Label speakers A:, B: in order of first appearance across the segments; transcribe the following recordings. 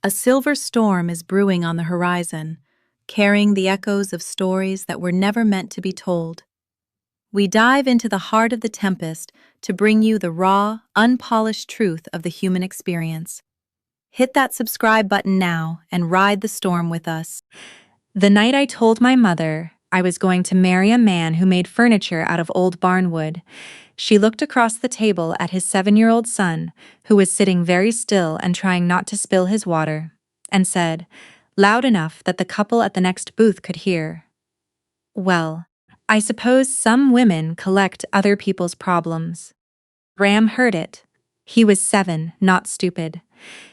A: A silver storm is brewing on the horizon, carrying the echoes of stories that were never meant to be told. We dive into the heart of the tempest to bring you the raw, unpolished truth of the human experience. Hit that subscribe button now and ride the storm with us.
B: The night I told my mother I was going to marry a man who made furniture out of old barnwood, she looked across the table at his 7-year-old son, who was sitting very still and trying not to spill his water, and said, loud enough that the couple at the next booth could hear, "Well, I suppose some women collect other people's problems." Ram heard it. He was 7, not stupid.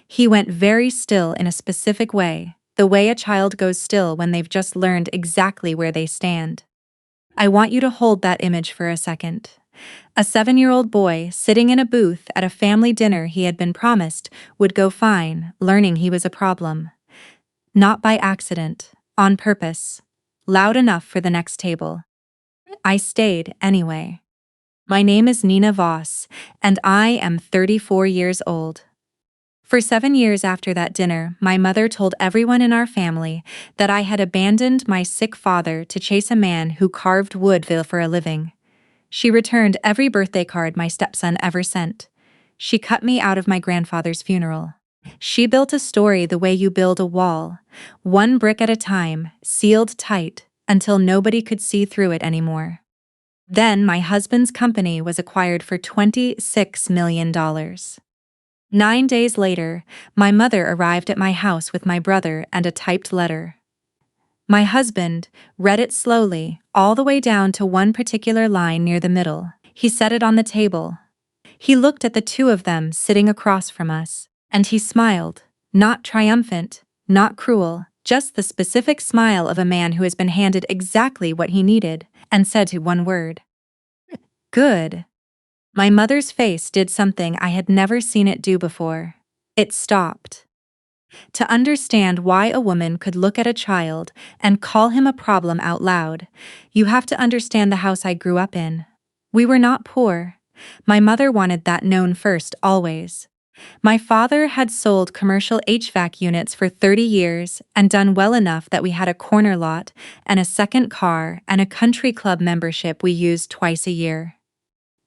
B: He went very still in a specific way, the way a child goes still when they've just learned exactly where they stand. I want you to hold that image for a second. A 7-year-old boy sitting in a booth at a family dinner he had been promised would go fine, learning he was a problem. Not by accident, on purpose, loud enough for the next table. I stayed anyway. My name is Nina Voss, and I am 34 years old. For 7 years after that dinner, my mother told everyone in our family that I had abandoned my sick father to chase a man who carved wood for a living. She returned every birthday card my stepson ever sent. She cut me out of my grandfather's funeral. She built a story the way you build a wall, one brick at a time, sealed tight, until nobody could see through it anymore. Then my husband's company was acquired for $26 million. 9 days later, my mother arrived at my house with my brother and a typed letter. My husband read it slowly, all the way down to one particular line near the middle. He set it on the table. He looked at the two of them sitting across from us, and he smiled, not triumphant, not cruel, just the specific smile of a man who has been handed exactly what he needed, and said to one word, "Good." My mother's face did something I had never seen it do before. It stopped. To understand why a woman could look at a child and call him a problem out loud, you have to understand the house I grew up in. We were not poor. My mother wanted that known first, always. My father had sold commercial HVAC units for 30 years and done well enough that we had a corner lot and a second car and a country club membership we used twice a year.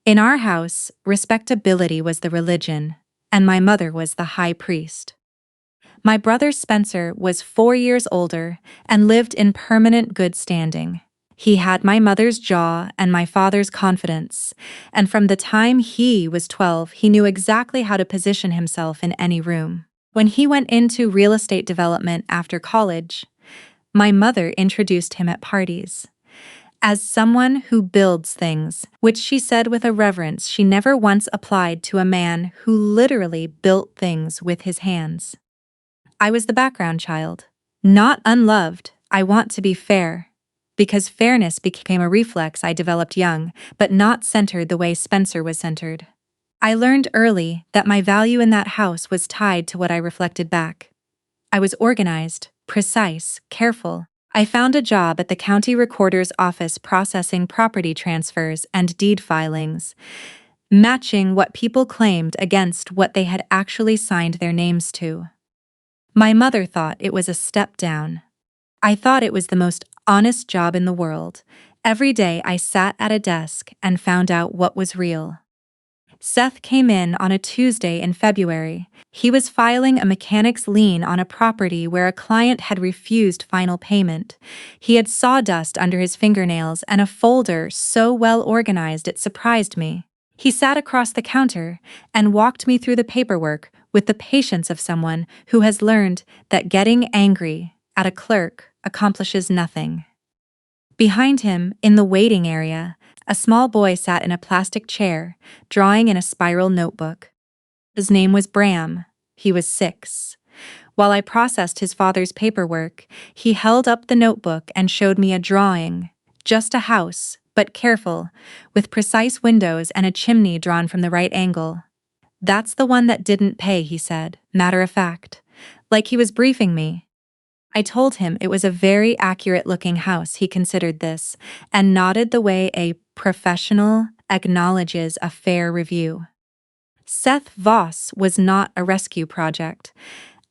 B: In our house, respectability was the religion, and my mother was the high priest. My brother Spencer was 4 years older and lived in permanent good standing. He had my mother's jaw and my father's confidence, and from the time he was 12, he knew exactly how to position himself in any room. When he went into real estate development after college, my mother introduced him at parties as someone who builds things, which she said with a reverence she never once applied to a man who literally built things with his hands. I was the background child. Not unloved, I want to be fair. Because fairness became a reflex I developed young, but not centered the way Spencer was centered. I learned early that my value in that house was tied to what I reflected back. I was organized, precise, careful. I found a job at the county recorder's office processing property transfers and deed filings, matching what people claimed against what they had actually signed their names to. My mother thought it was a step down. I thought it was the most honest job in the world. Every day I sat at a desk and found out what was real. Seth came in on a Tuesday in February. He was filing a mechanic's lien on a property where a client had refused final payment. He had sawdust under his fingernails and a folder so well organized it surprised me. He sat across the counter and walked me through the paperwork with the patience of someone who has learned that getting angry at a clerk accomplishes nothing. Behind him, in the waiting area, a small boy sat in a plastic chair, drawing in a spiral notebook. His name was Bram. He was 6. While I processed his father's paperwork, he held up the notebook and showed me a drawing. Just a house, but careful, with precise windows and a chimney drawn from the right angle. "That's the one that didn't pay," he said, matter of fact, like he was briefing me. I told him it was a very accurate-looking house. He considered this, and nodded the way a professional acknowledges a fair review. Seth Voss was not a rescue project.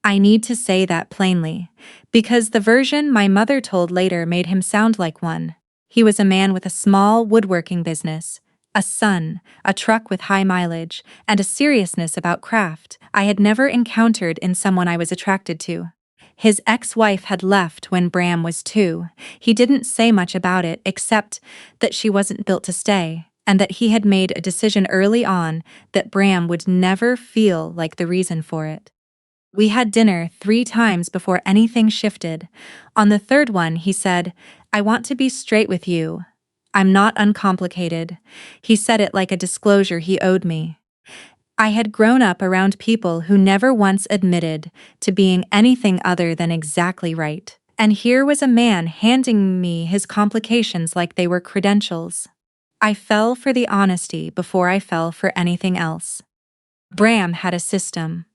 B: I need to say that plainly, because the version my mother told later made him sound like one. He was a man with a small woodworking business, a son, a truck with high mileage, and a seriousness about craft I had never encountered in someone I was attracted to. His ex-wife had left when Bram was 2. He didn't say much about it except that she wasn't built to stay, and that he had made a decision early on that Bram would never feel like the reason for it. We had dinner 3 times before anything shifted. On the third one, he said, "I want to be straight with you. I'm not uncomplicated." He said it like a disclosure he owed me. I had grown up around people who never once admitted to being anything other than exactly right. And here was a man handing me his complications like they were credentials. I fell for the honesty before I fell for anything else. Bram had a system.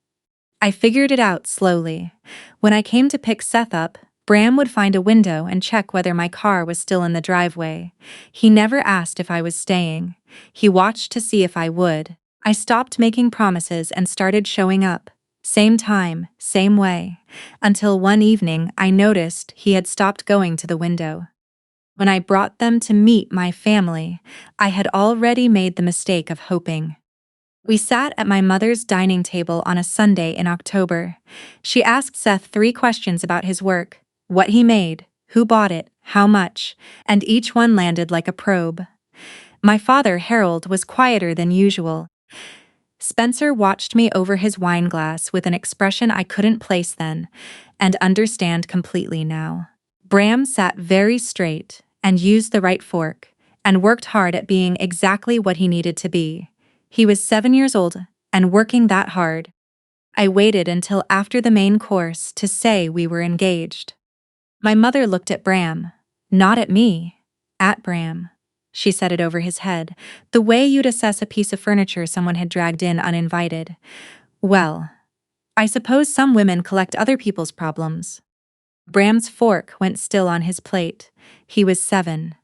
B: I figured it out slowly. When I came to pick Seth up, Bram would find a window and check whether my car was still in the driveway. He never asked if I was staying. He watched to see if I would. I stopped making promises and started showing up. Same time, same way. Until one evening I noticed he had stopped going to the window. When I brought them to meet my family, I had already made the mistake of hoping. We sat at my mother's dining table on a Sunday in October. She asked Seth 3 questions about his work: what he made, who bought it, how much, and each one landed like a probe. My father, Harold, was quieter than usual. Spencer watched me over his wine glass with an expression I couldn't place then, and understand completely now. Bram sat very straight and used the right fork, and worked hard at being exactly what he needed to be. He was 7 years old and working that hard. I waited until after the main course to say we were engaged. My mother looked at Bram, not at me, at Bram. She said it over his head, the way you'd assess a piece of furniture someone had dragged in uninvited. Well, I suppose some women collect other people's problems. Bram's fork went still on his plate. He was 7.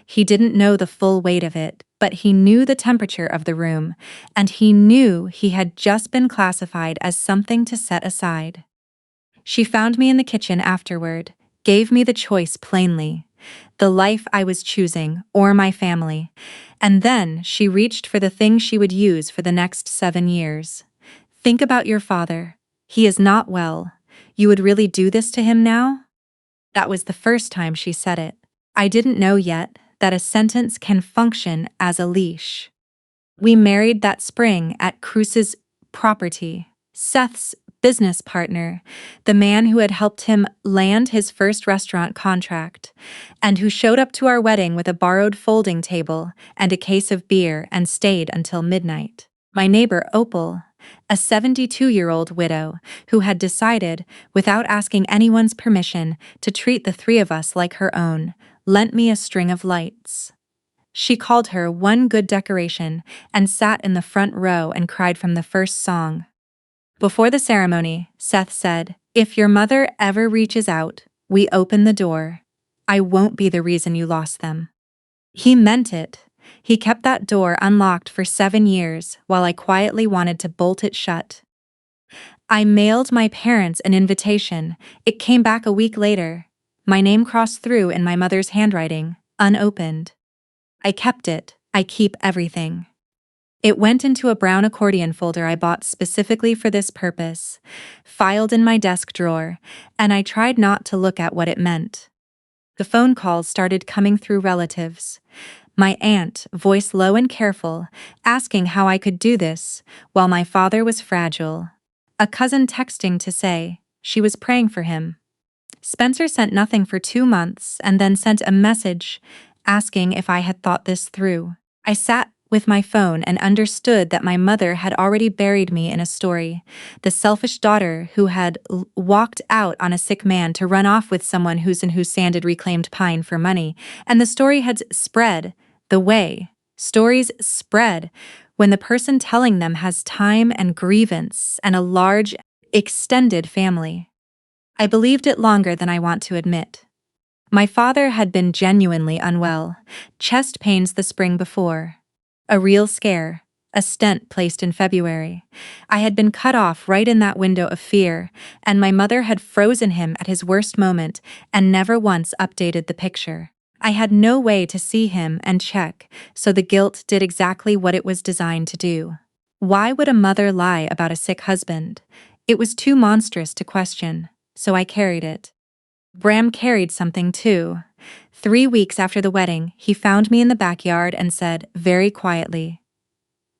B: He didn't know the full weight of it, but he knew the temperature of the room, and he knew he had just been classified as something to set aside. She found me in the kitchen afterward, gave me the choice plainly, the life I was choosing or my family, and then she reached for the thing she would use for the next 7 years. Think about your father. He is not well. You would really do this to him now? That was the first time she said it. I didn't know yet that a sentence can function as a leash. We married that spring at Cruce's property. Seth's business partner, the man who had helped him land his first restaurant contract, and who showed up to our wedding with a borrowed folding table and a case of beer and stayed until midnight. My neighbor Opal, a 72-year-old widow who had decided, without asking anyone's permission, to treat the 3 of us like her own, lent me a string of lights. She called her one good decoration and sat in the front row and cried from the first song. Before the ceremony, Seth said, "If your mother ever reaches out, we open the door. I won't be the reason you lost them." He meant it. He kept that door unlocked for 7 years while I quietly wanted to bolt it shut. I mailed my parents an invitation. It came back a week later. My name crossed through in my mother's handwriting, unopened. I kept it. I keep everything. It went into a brown accordion folder I bought specifically for this purpose, filed in my desk drawer, and I tried not to look at what it meant. The phone calls started coming through relatives. My aunt, voice low and careful, asking how I could do this, while my father was fragile. A cousin texting to say she was praying for him. Spencer sent nothing for 2 months and then sent a message asking if I had thought this through. I sat with my phone and understood that my mother had already buried me in a story, the selfish daughter who had walked out on a sick man to run off with someone whose sanded reclaimed pine for money, and the story had spread the way stories spread when the person telling them has time and grievance and a large, extended family. I believed it longer than I want to admit. My father had been genuinely unwell, chest pains the spring before. A real scare, a stent placed in February. I had been cut off right in that window of fear, and my mother had frozen him at his worst moment and never once updated the picture. I had no way to see him and check, so the guilt did exactly what it was designed to do. Why would a mother lie about a sick husband? It was too monstrous to question, so I carried it. Bram carried something too. 3 weeks after the wedding, he found me in the backyard and said, very quietly,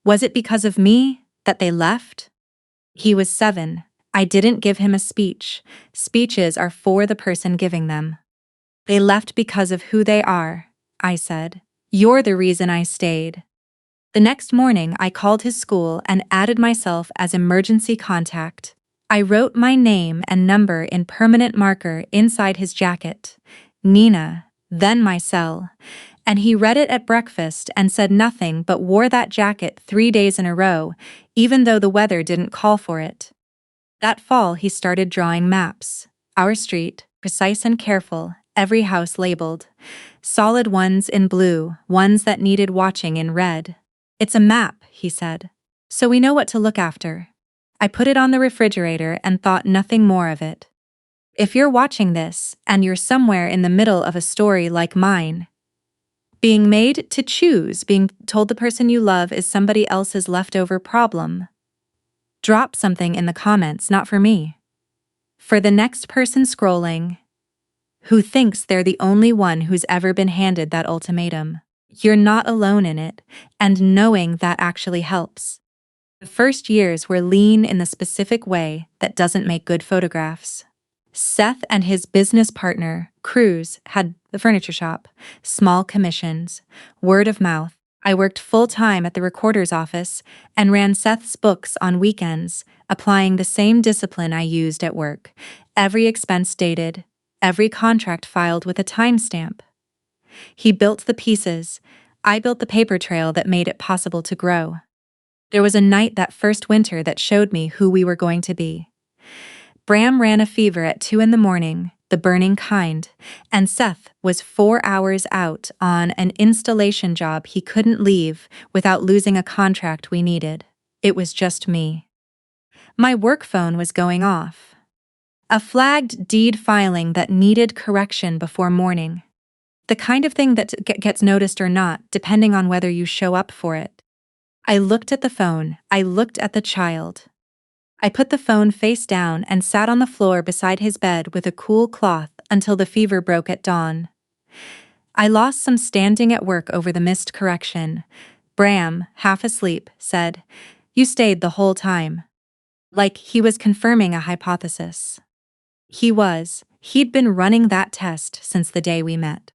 B: "Was it because of me that they left?" He was 7. I didn't give him a speech. Speeches are for the person giving them. "They left because of who they are," I said. "You're the reason I stayed." The next morning, I called his school and added myself as emergency contact. I wrote my name and number in permanent marker inside his jacket. Nina, then my cell. And he read it at breakfast and said nothing but wore that jacket 3 days in a row, even though the weather didn't call for it. That fall, he started drawing maps. Our street, precise and careful, every house labeled. Solid ones in blue, ones that needed watching in red. "It's a map," he said, "so we know what to look after." I put it on the refrigerator and thought nothing more of it. If you're watching this, and you're somewhere in the middle of a story like mine, being made to choose, being told the person you love is somebody else's leftover problem, drop something in the comments, not for me. For the next person scrolling, who thinks they're the only one who's ever been handed that ultimatum. You're not alone in it, and knowing that actually helps. The first years were lean in the specific way that doesn't make good photographs. Seth and his business partner, Cruz, had the furniture shop, small commissions, word of mouth. I worked full-time at the recorder's office and ran Seth's books on weekends, applying the same discipline I used at work. Every expense dated, every contract filed with a timestamp. He built the pieces. I built the paper trail that made it possible to grow. There was a night that first winter that showed me who we were going to be. Bram ran a fever at 2 a.m, the burning kind, and Seth was 4 hours out on an installation job he couldn't leave without losing a contract we needed. It was just me. My work phone was going off. A flagged deed filing that needed correction before morning. The kind of thing that gets noticed or not, depending on whether you show up for it. I looked at the phone. I looked at the child. I put the phone face down and sat on the floor beside his bed with a cool cloth until the fever broke at dawn. I lost some standing at work over the missed correction. Bram, half asleep, said, "You stayed the whole time." Like he was confirming a hypothesis. He was. He'd been running that test since the day we met.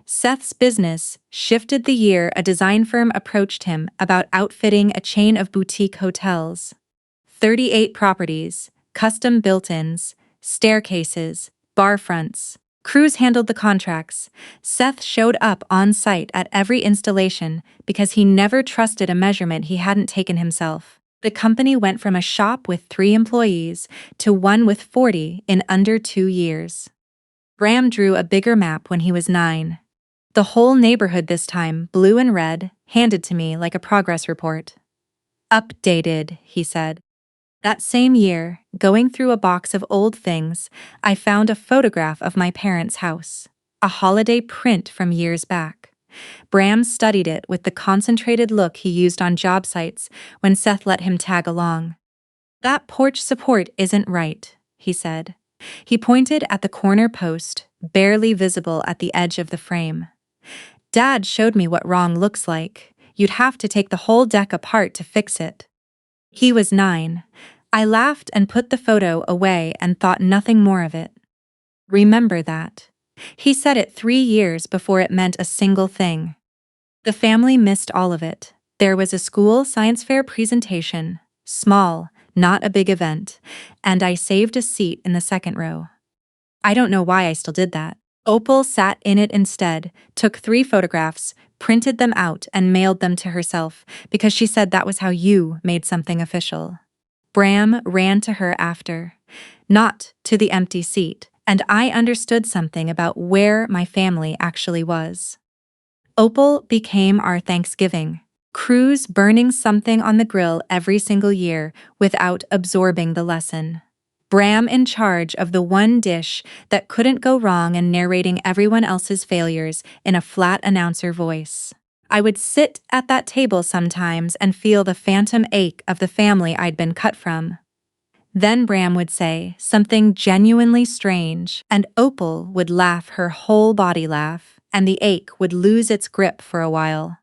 B: Seth's business shifted the year a design firm approached him about outfitting a chain of boutique hotels. 38 properties, custom built-ins, staircases, bar fronts. Cruz handled the contracts. Seth showed up on site at every installation because he never trusted a measurement he hadn't taken himself. The company went from a shop with 3 employees to one with 40 in under 2 years. Bram drew a bigger map when he was 9. The whole neighborhood this time, blue and red, handed to me like a progress report. "Updated," he said. That same year, going through a box of old things, I found a photograph of my parents' house, a holiday print from years back. Bram studied it with the concentrated look he used on job sites when Seth let him tag along. "That porch support isn't right," he said. He pointed at the corner post, barely visible at the edge of the frame. "Dad showed me what wrong looks like. You'd have to take the whole deck apart to fix it." He was 9. I laughed and put the photo away and thought nothing more of it. Remember that. He said it 3 years before it meant a single thing. The family missed all of it. There was a school science fair presentation, small, not a big event, and I saved a seat in the second row. I don't know why I still did that. Opal sat in it instead, took 3 photographs, printed them out and mailed them to herself because she said that was how you made something official. Bram ran to her after, not to the empty seat, and I understood something about where my family actually was. Opal became our Thanksgiving. Crews burning something on the grill every single year without absorbing the lesson. Bram in charge of the one dish that couldn't go wrong and narrating everyone else's failures in a flat announcer voice. I would sit at that table sometimes and feel the phantom ache of the family I'd been cut from. Then Bram would say something genuinely strange, and Opal would laugh her whole body laugh, and the ache would lose its grip for a while.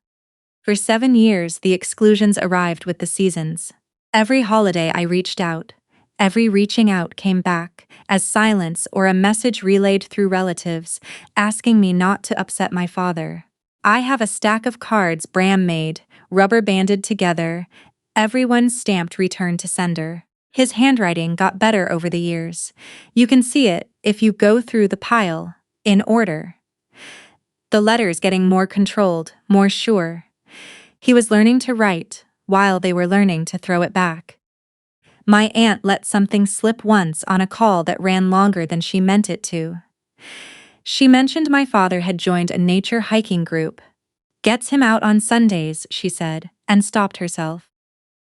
B: For 7 years, the exclusions arrived with the seasons. Every holiday I reached out. Every reaching out came back as silence or a message relayed through relatives, asking me not to upset my father. I have a stack of cards Bram made, rubber banded together, everyone stamped return to sender. His handwriting got better over the years. You can see it if you go through the pile, in order. The letters getting more controlled, more sure. He was learning to write, while they were learning to throw it back. My aunt let something slip once on a call that ran longer than she meant it to. She mentioned my father had joined a nature hiking group. Gets him out on Sundays, she said, and stopped herself.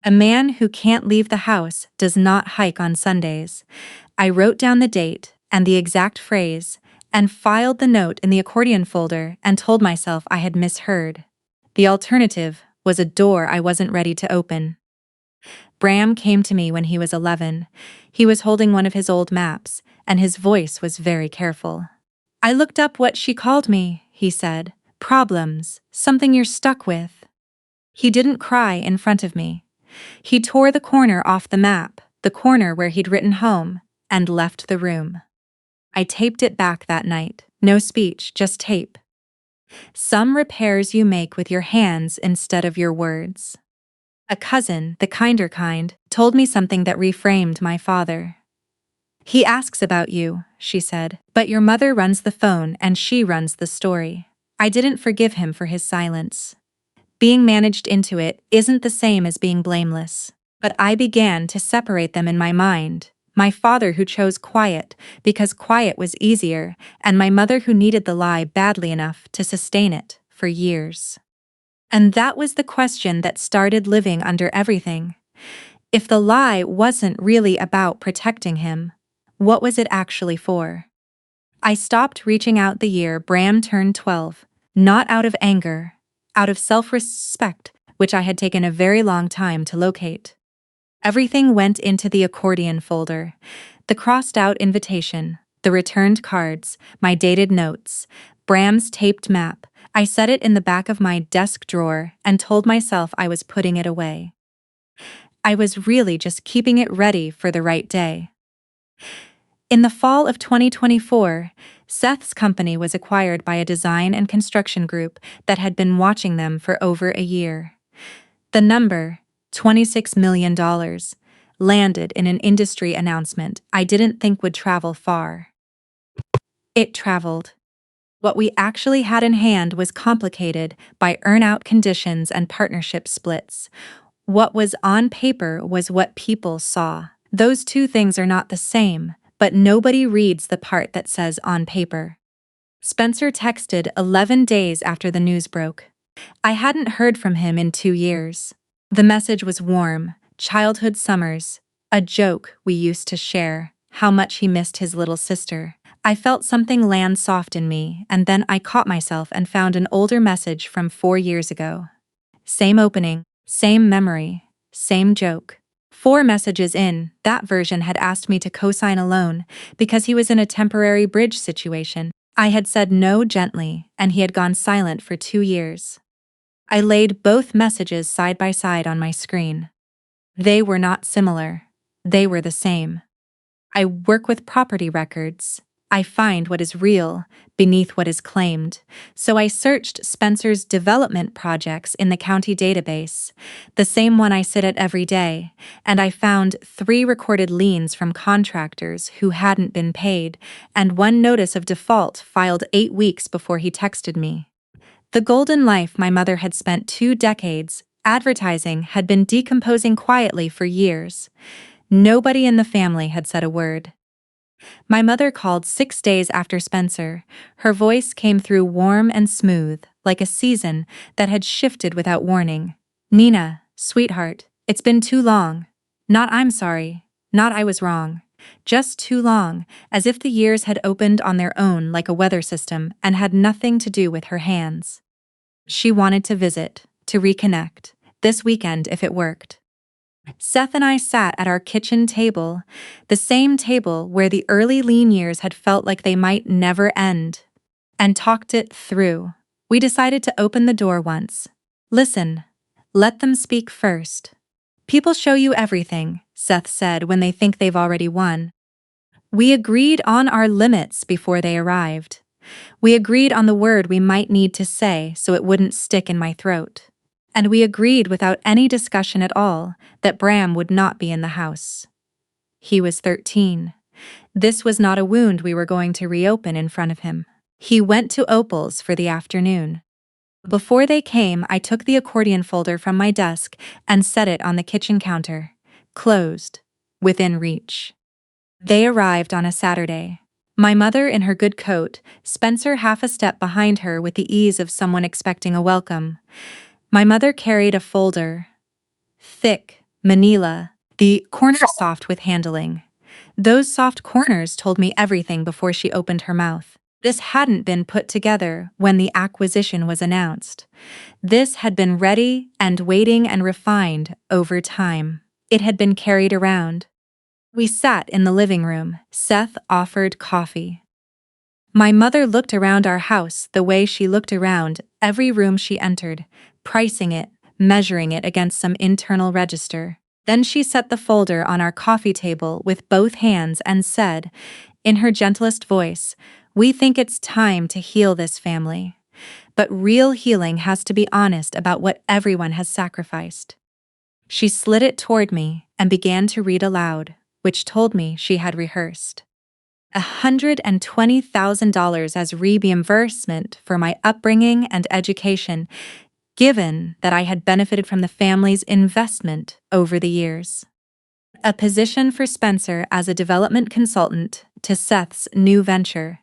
B: A man who can't leave the house does not hike on Sundays. I wrote down the date and the exact phrase, and filed the note in the accordion folder and told myself I had misheard. The alternative was a door I wasn't ready to open. Bram came to me when he was 11. He was holding one of his old maps, and his voice was very careful. I looked up what she called me, he said. Problems, something you're stuck with. He didn't cry in front of me. He tore the corner off the map, the corner where he'd written home, and left the room. I taped it back that night. No speech, just tape. Some repairs you make with your hands instead of your words. A cousin, the kinder kind, told me something that reframed my father. He asks about you, she said, but your mother runs the phone and she runs the story. I didn't forgive him for his silence. Being managed into it isn't the same as being blameless. But I began to separate them in my mind. My father who chose quiet because quiet was easier, and my mother who needed the lie badly enough to sustain it for years. And that was the question that started living under everything. If the lie wasn't really about protecting him, what was it actually for? I stopped reaching out the year Bram turned 12, not out of anger, out of self-respect, which I had taken a very long time to locate. Everything went into the accordion folder. The crossed-out invitation, the returned cards, my dated notes, Bram's taped map. I set it in the back of my desk drawer and told myself I was putting it away. I was really just keeping it ready for the right day. In the fall of 2024, Seth's company was acquired by a design and construction group that had been watching them for over a year. The number, $26 million, landed in an industry announcement I didn't think would travel far. It traveled. What we actually had in hand was complicated by earn-out conditions and partnership splits. What was on paper was what people saw. Those two things are not the same, but nobody reads the part that says on paper. Spencer texted 11 days after the news broke. I hadn't heard from him in 2 years. The message was warm, childhood summers, a joke we used to share, how much he missed his little sister. I felt something land soft in me, and then I caught myself and found an older message from 4 years ago. Same opening, same memory, same joke. 4 messages in, that version had asked me to co-sign a loan because he was in a temporary bridge situation. I had said no gently, and he had gone silent for 2 years. I laid both messages side by side on my screen. They were not similar. They were the same. I work with property records. I find what is real beneath what is claimed. So I searched Spencer's development projects in the county database, the same one I sit at every day, and I found 3 recorded liens from contractors who hadn't been paid, and 1 notice of default filed 8 weeks before he texted me. The golden life my mother had spent 2 decades advertising had been decomposing quietly for years. Nobody in the family had said a word. My mother called 6 days after Spencer. Her voice came through warm and smooth, like a season that had shifted without warning. Nina, sweetheart, it's been too long. Not I'm sorry. Not I was wrong. Just too long, as if the years had opened on their own like a weather system and had nothing to do with her hands. She wanted to visit, to reconnect, this weekend if it worked. Seth and I sat at our kitchen table, the same table where the early lean years had felt like they might never end, and talked it through. We decided to open the door once. Listen, let them speak first. People show you everything, Seth said when they think they've already won. We agreed on our limits before they arrived. We agreed on the word we might need to say so it wouldn't stick in my throat. And we agreed without any discussion at all that Bram would not be in the house. He was 13. This was not a wound we were going to reopen in front of him. He went to Opal's for the afternoon. Before they came, I took the accordion folder from my desk and set it on the kitchen counter. Closed. Within reach. They arrived on a Saturday. My mother in her good coat, Spencer half a step behind her with the ease of someone expecting a welcome. My mother carried a folder. Thick, manila, the corners soft with handling. Those soft corners told me everything before she opened her mouth. This hadn't been put together when the acquisition was announced. This had been ready and waiting and refined over time. It had been carried around. We sat in the living room. Seth offered coffee. My mother looked around our house the way she looked around every room she entered, pricing it, measuring it against some internal register. Then she set the folder on our coffee table with both hands and said, in her gentlest voice, "We think it's time to heal this family. But real healing has to be honest about what everyone has sacrificed." She slid it toward me and began to read aloud, which told me she had rehearsed. $120,000 as reimbursement for my upbringing and education, given that I had benefited from the family's investment over the years. A position for Spencer as a development consultant to Seth's new venture,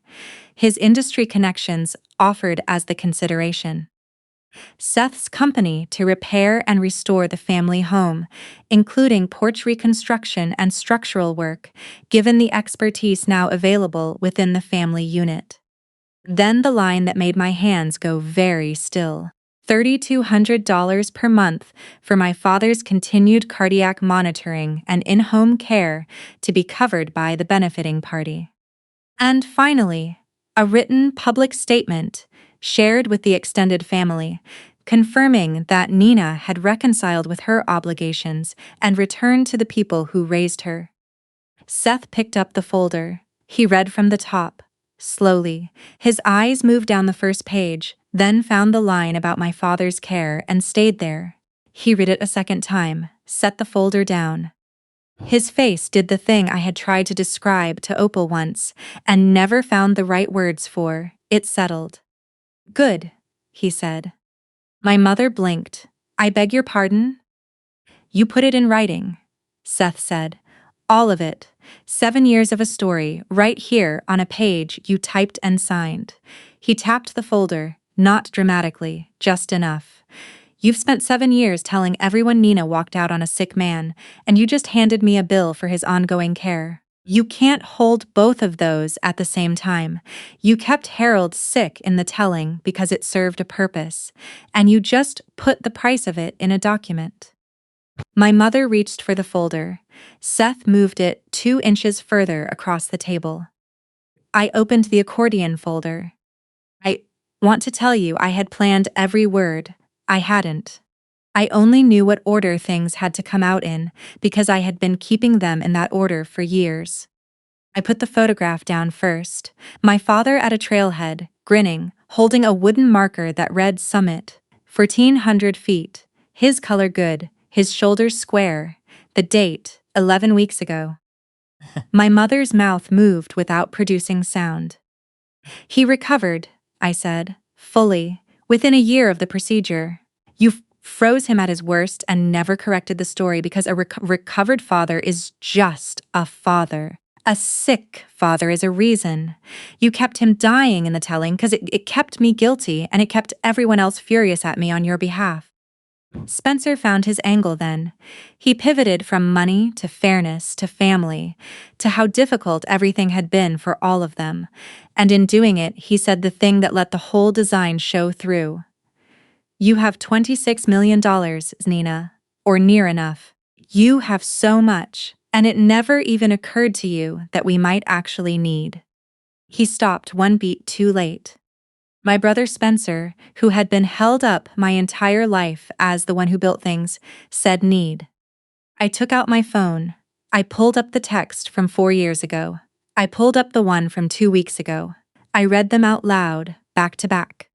B: his industry connections offered as the consideration. Seth's company to repair and restore the family home, including porch reconstruction and structural work, given the expertise now available within the family unit. Then the line that made my hands go very still. $3,200 per month for my father's continued cardiac monitoring and in-home care to be covered by the benefiting party. And finally, a written public statement shared with the extended family, confirming that Nina had reconciled with her obligations and returned to the people who raised her. Seth picked up the folder. He read from the top. Slowly, his eyes moved down the first page, then found the line about my father's care and stayed there. He read it a second time, set the folder down. His face did the thing I had tried to describe to Opal once, and never found the right words for. It settled. "Good," he said. My mother blinked. "I beg your pardon?" "You put it in writing," Seth said. "All of it. 7 years of a story, right here on a page you typed and signed." He tapped the folder, not dramatically, just enough. "You've spent 7 years telling everyone Nina walked out on a sick man, and you just handed me a bill for his ongoing care. You can't hold both of those at the same time. You kept Harold sick in the telling because it served a purpose, and you just put the price of it in a document." My mother reached for the folder. Seth moved it 2 inches further across the table. I opened the accordion folder. "I want to tell you I had planned every word. I hadn't. I only knew what order things had to come out in because I had been keeping them in that order for years." I put the photograph down first. My father at a trailhead, grinning, holding a wooden marker that read Summit, 1,400 feet, his color good, his shoulders square, the date, 11 weeks ago. My mother's mouth moved without producing sound. "He recovered," I said, "fully, within a year of the procedure. You froze him at his worst and never corrected the story because a recovered father is just a father. A sick father is a reason. You kept him dying in the telling because it kept me guilty and it kept everyone else furious at me on your behalf." Spencer found his angle then. He pivoted from money to fairness to family, to how difficult everything had been for all of them. And in doing it, he said the thing that let the whole design show through. You have $26 million, Nina. Or near enough. You have so much, and it never even occurred to you that we might actually need. He stopped one beat too late. My brother Spencer, who had been held up my entire life as the one who built things, said need. I took out my phone. I pulled up the text from 4 years ago. I pulled up the one from 2 weeks ago. I read them out loud, back to back.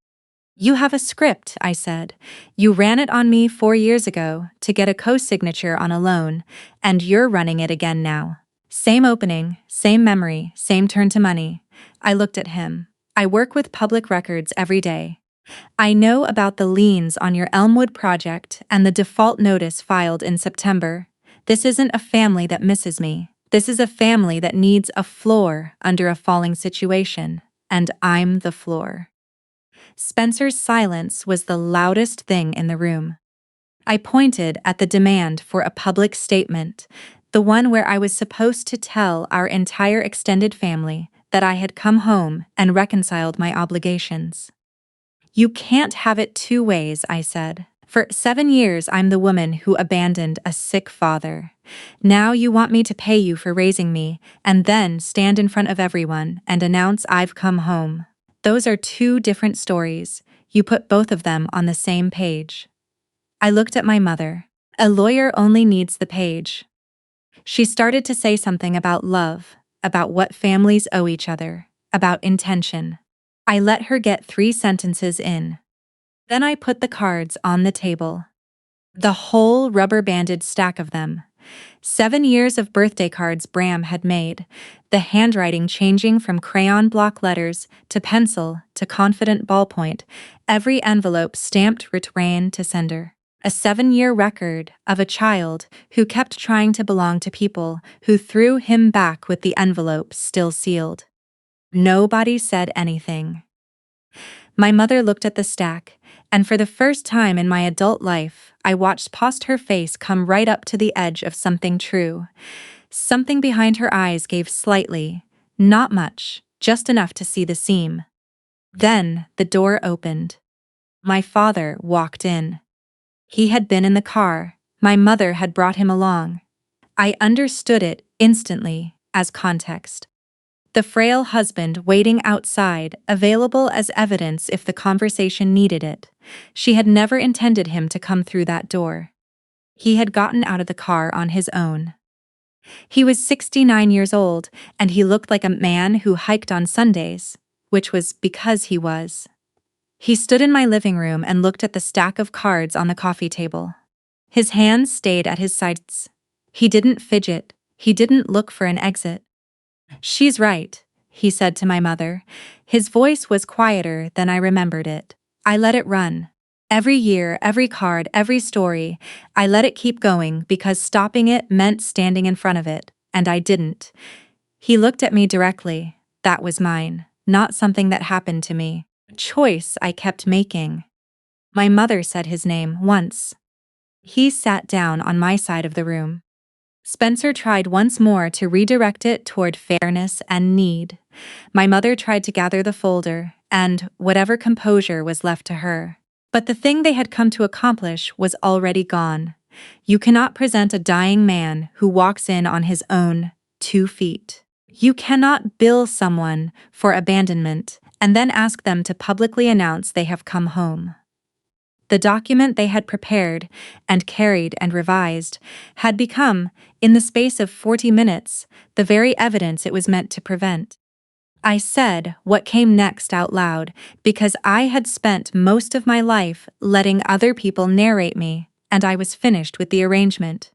B: You have a script, I said. You ran it on me 4 years ago to get a co-signature on a loan, and you're running it again now. Same opening, same memory, same turn to money. I looked at him. I work with public records every day. I know about the liens on your Elmwood project and the default notice filed in September. This isn't a family that misses me. This is a family that needs a floor under a falling situation, and I'm the floor. Spencer's silence was the loudest thing in the room. I pointed at the demand for a public statement, the one where I was supposed to tell our entire extended family that I had come home and reconciled my obligations. You can't have it two ways, I said. For 7 years, I'm the woman who abandoned a sick father. Now you want me to pay you for raising me, and then stand in front of everyone and announce I've come home. Those are two different stories. You put both of them on the same page. I looked at my mother. A lawyer only needs the page. She started to say something about love, about what families owe each other, about intention. I let her get 3 sentences in. Then I put the cards on the table. The whole rubber-banded stack of them. 7 years of birthday cards Bram had made, the handwriting changing from crayon block letters to pencil to confident ballpoint, every envelope stamped return to sender. A 7-year record of a child who kept trying to belong to people who threw him back with the envelope still sealed. Nobody said anything. My mother looked at the stack, and for the first time in my adult life, I watched past her face come right up to the edge of something true. Something behind her eyes gave slightly, not much, just enough to see the seam. Then the door opened. My father walked in. He had been in the car. My mother had brought him along. I understood it instantly as context. The frail husband waiting outside, available as evidence if the conversation needed it. She had never intended him to come through that door. He had gotten out of the car on his own. He was 69 years old, and he looked like a man who hiked on Sundays, which was because he was. He stood in my living room and looked at the stack of cards on the coffee table. His hands stayed at his sides. He didn't fidget. He didn't look for an exit. She's right, he said to my mother. His voice was quieter than I remembered it. I let it run. Every year, every card, every story, I let it keep going because stopping it meant standing in front of it, and I didn't. He looked at me directly. That was mine, not something that happened to me. A choice I kept making. My mother said his name once. He sat down on my side of the room. Spencer tried once more to redirect it toward fairness and need. My mother tried to gather the folder, and whatever composure was left to her. But the thing they had come to accomplish was already gone. You cannot present a dying man who walks in on his own 2 feet. You cannot bill someone for abandonment and then ask them to publicly announce they have come home. The document they had prepared and carried and revised had become, in the space of 40 minutes, the very evidence it was meant to prevent. I said what came next out loud because I had spent most of my life letting other people narrate me, and I was finished with the arrangement.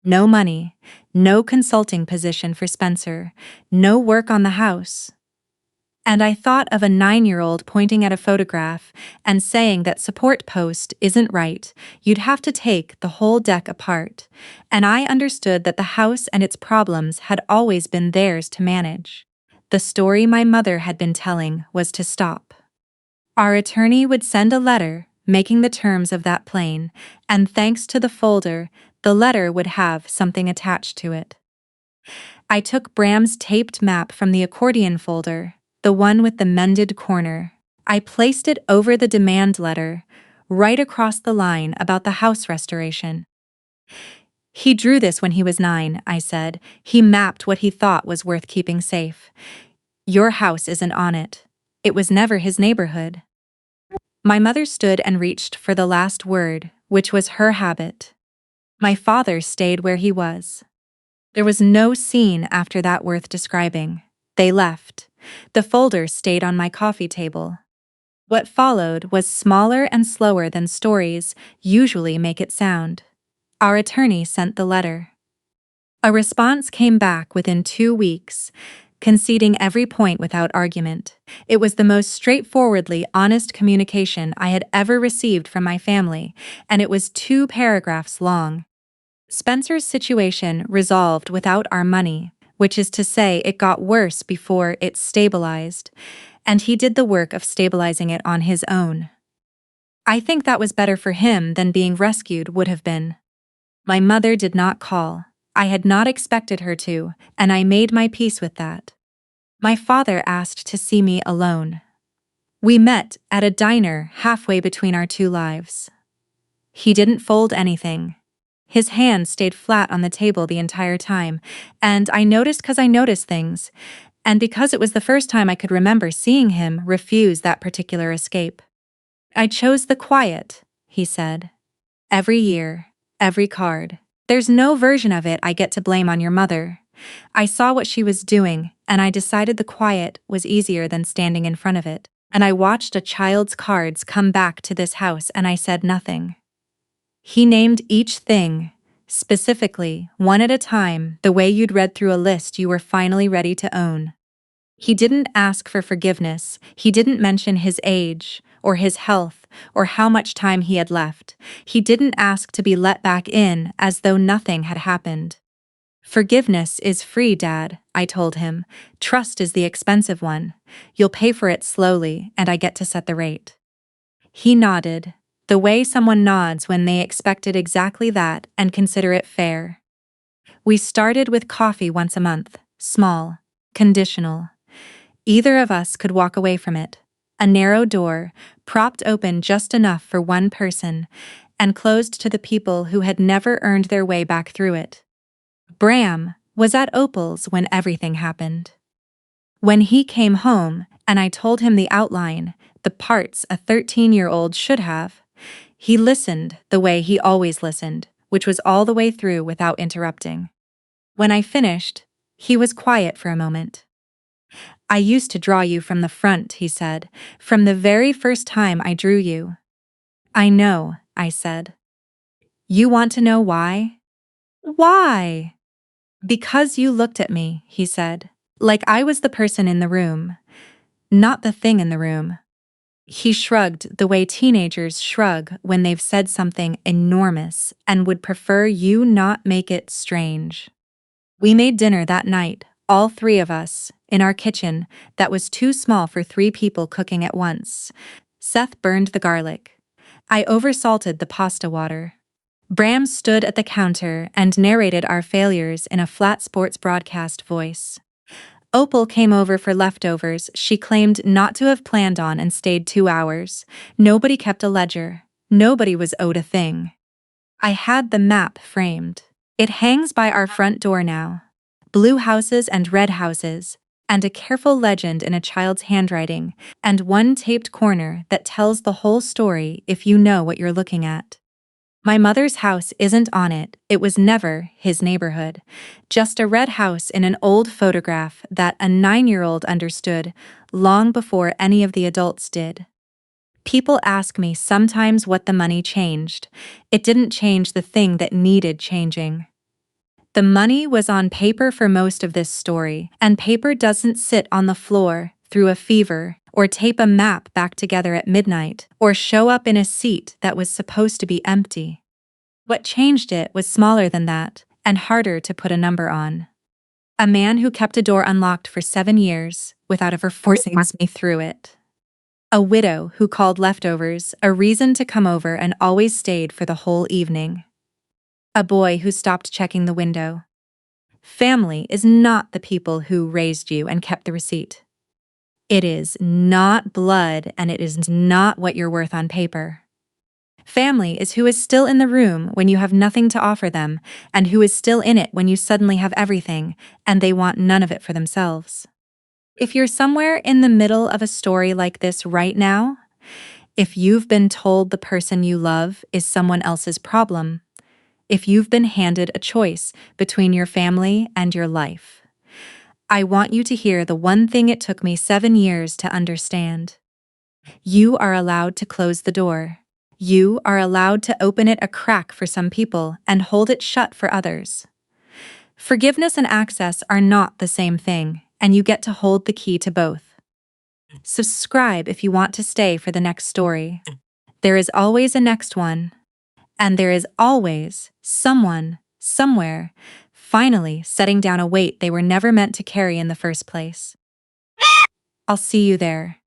B: No money, no consulting position for Spencer, no work on the house. And I thought of a 9-year-old pointing at a photograph and saying that support post isn't right, you'd have to take the whole deck apart. And I understood that the house and its problems had always been theirs to manage. The story my mother had been telling was to stop. Our attorney would send a letter, making the terms of that plain, and thanks to the folder, the letter would have something attached to it. I took Bram's taped map from the accordion folder, the one with the mended corner. I placed it over the demand letter, right across the line about the house restoration. He drew this when he was 9, I said. He mapped what he thought was worth keeping safe. Your house isn't on it. It was never his neighborhood. My mother stood and reached for the last word, which was her habit. My father stayed where he was. There was no scene after that worth describing. They left. The folder stayed on my coffee table. What followed was smaller and slower than stories usually make it sound. Our attorney sent the letter. A response came back within 2 weeks, conceding every point without argument. It was the most straightforwardly honest communication I had ever received from my family, and it was 2 paragraphs long. Spencer's situation resolved without our money, which is to say it got worse before it stabilized, and he did the work of stabilizing it on his own. I think that was better for him than being rescued would have been. My mother did not call. I had not expected her to, and I made my peace with that. My father asked to see me alone. We met at a diner halfway between our 2 lives. He didn't fold anything. His hand stayed flat on the table the entire time, and I noticed 'cause I noticed things, and because it was the first time I could remember seeing him refuse that particular escape. I chose the quiet, he said. Every year, every card. There's no version of it I get to blame on your mother. I saw what she was doing, and I decided the quiet was easier than standing in front of it, and I watched a child's cards come back to this house and I said nothing. He named each thing, specifically, one at a time, the way you'd read through a list you were finally ready to own. He didn't ask for forgiveness, he didn't mention his age, or his health, or how much time he had left. He didn't ask to be let back in as though nothing had happened. Forgiveness is free, Dad, I told him. Trust is the expensive one. You'll pay for it slowly, and I get to set the rate. He nodded, the way someone nods when they expected exactly that and consider it fair. We started with coffee once a month, small, conditional. Either of us could walk away from it. A narrow door, propped open just enough for one person, and closed to the people who had never earned their way back through it. Bram was at Opal's when everything happened. When he came home, and I told him the outline, the parts a 13-year-old should have, he listened the way he always listened, which was all the way through without interrupting. When I finished, he was quiet for a moment. I used to draw you from the front, he said, from the very first time I drew you. I know, I said. You want to know why? Why? Because you looked at me, he said, like I was the person in the room, not the thing in the room. He shrugged the way teenagers shrug when they've said something enormous and would prefer you not make it strange. We made dinner that night, all 3 of us, in our kitchen that was too small for 3 people cooking at once. Seth burned the garlic. I oversalted the pasta water. Bram stood at the counter and narrated our failures in a flat sports broadcast voice. Opal came over for leftovers she claimed not to have planned on and stayed 2 hours. Nobody kept a ledger. Nobody was owed a thing. I had the map framed. It hangs by our front door now. Blue houses and red houses, and a careful legend in a child's handwriting, and one taped corner that tells the whole story if you know what you're looking at. My mother's house isn't on it, it was never his neighborhood. Just a red house in an old photograph that a 9-year-old understood long before any of the adults did. People ask me sometimes what the money changed. It didn't change the thing that needed changing. The money was on paper for most of this story, and paper doesn't sit on the floor through a fever, or tape a map back together at midnight, or show up in a seat that was supposed to be empty. What changed it was smaller than that, and harder to put a number on. A man who kept a door unlocked for 7 years, without ever forcing me through it. A widow who called leftovers a reason to come over and always stayed for the whole evening. A boy who stopped checking the window. Family is not the people who raised you and kept the receipt. It is not blood, and it is not what you're worth on paper. Family is who is still in the room when you have nothing to offer them, and who is still in it when you suddenly have everything, and they want none of it for themselves. If you're somewhere in the middle of a story like this right now, if you've been told the person you love is someone else's problem, if you've been handed a choice between your family and your life, I want you to hear the one thing it took me 7 years to understand. You are allowed to close the door. You are allowed to open it a crack for some people and hold it shut for others. Forgiveness and access are not the same thing, and you get to hold the key to both. Subscribe if you want to stay for the next story. There is always a next one, and there is always someone, somewhere, finally setting down a weight they were never meant to carry in the first place. I'll see you there.